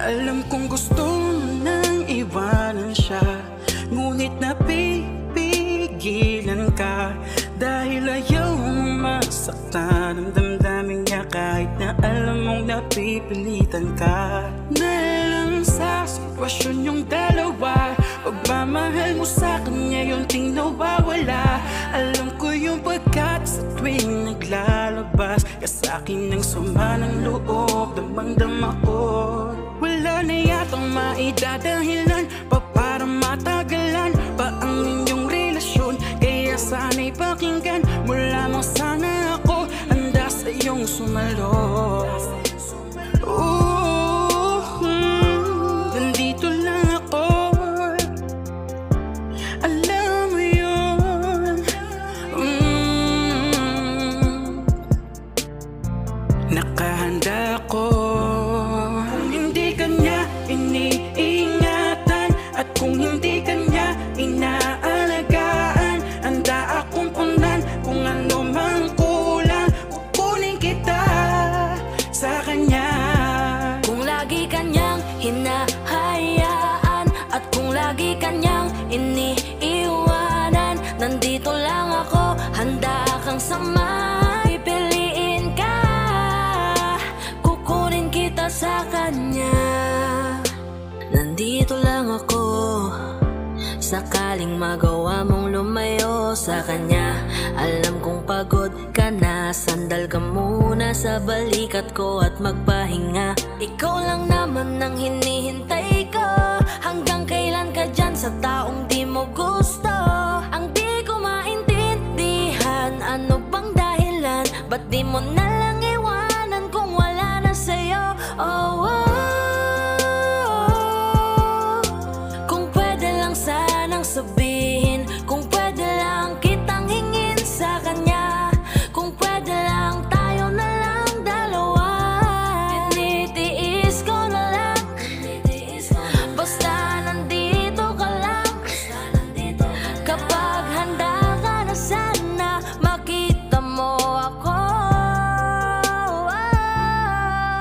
Alam kong gusto mo nang iwanan siya, ngunit napipigilan ka dahil ayaw mong masaktan ang damdamin niya kahit na alam mong napipilitan ka. Dahil sa sitwasyon yung dalawa, pagmamahal mo sa kanya yung ting nawawala. Alam ko yung pagkat sa tuwing naglalabas ka sa akin ng sama ng loob, damang-dama ko. Wala na yatang maidadahilan pa para matagalan pa ang inyong relasyon. Kaya sana'y pakinggan mo lamang, sana ako handa sa iyong sumalo. Nandito lang ako, alam mo yun. Nakahanda ako. Kung hindi kanya iniingatan at kung hindi kanya inaalagaan, handa akong punan kung ano mang kulang, kukunin kita sa kanya. Kung lagi kanyang hinahayaan at kung lagi kanyang iniiwanan, nandito lang ako, handa kang sama. Pipiliin ka, kukunin kita sa kanya. Nandito lang ako, sakaling magawa mong lumayo sa kanya. Alam kong pagod ka na, sandal ka muna sa balikat ko at magpahinga. Ikaw lang naman ang hinihintay ko, hanggang kailan ka dyan sa taong di mo gusto. Ang di ko maintindihan, ano bang dahilan, ba't di mo na lang iwanan kung wala na sa'yo? Oh, oh. Kung pwede lang sanang sabihin, kung pwede lang kitang hingin sa kanya, kung pwede lang tayo na lang dalawa. Tinitiis ko na lang, basta nandito ka lang. Kapag handa ka na, sana makita mo ako.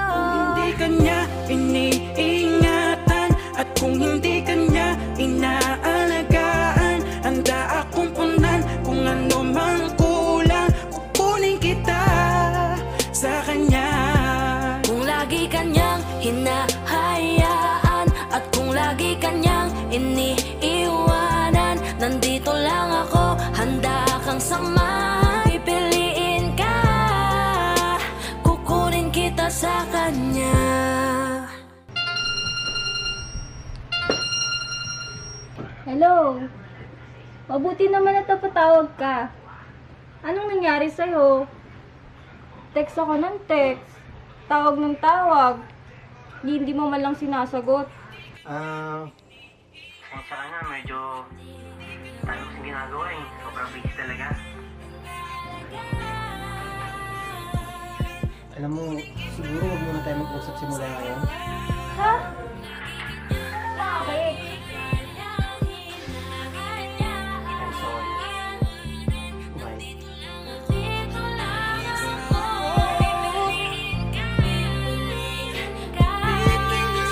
Kung hindi kanya iniingatan at kung hindi kanya inaalagaan, handa akong punan kung ano mang kulang, kukunin kita sa kanya. Kung lagi kanyang hinahayaan at kung lagi kanyang iniiwanan, nandito lang ako, handa kang sama. Pipiliin ka, kukunin kita sa kanya. Hello? Mabuti naman na napatawag ka. Anong nangyari sa'yo? Text ako ng text. Tawag ng tawag. Hindi mo man lang sinasagot. Sa kanya, medyo tayo kasing ginagawa eh. Sobrang busy talaga. Alam mo, siguro huwag muna tayo mag-usap simula ngayon. Ha? Bakit? I'm sorry. Bye.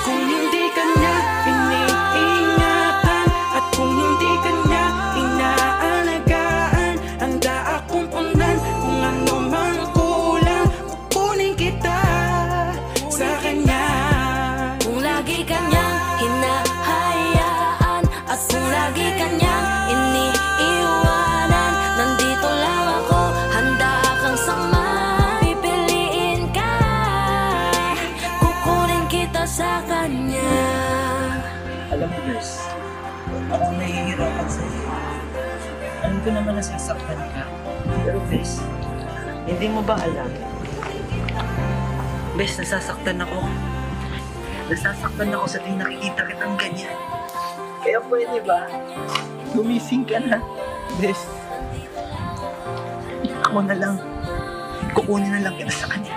Kung hindi kanya iniingatan at kung hindi kanya inaalagaan, handa akong punan kung ano mang kulang, kukunin kita sa kanya. Kung lagi kanyang hinahayaan at kung lagi kanyang iniiwanan, nandito lang ako, handa kang sama. Pipiliin ka, kukunin kita sa kanya. Alam mo, Bes, ako nahihirapan sa'yo. Alam ko naman nasasaktan ka. Pero, Bes, hindi mo ba alam? Bes, nasasaktan ako. Nasasaktan ako sa tuwing nakikita kitang ganyan. Kaya pwede ba? Gumising ka na, Bes. Ako na lang. Kukunin na lang kita sa kanya.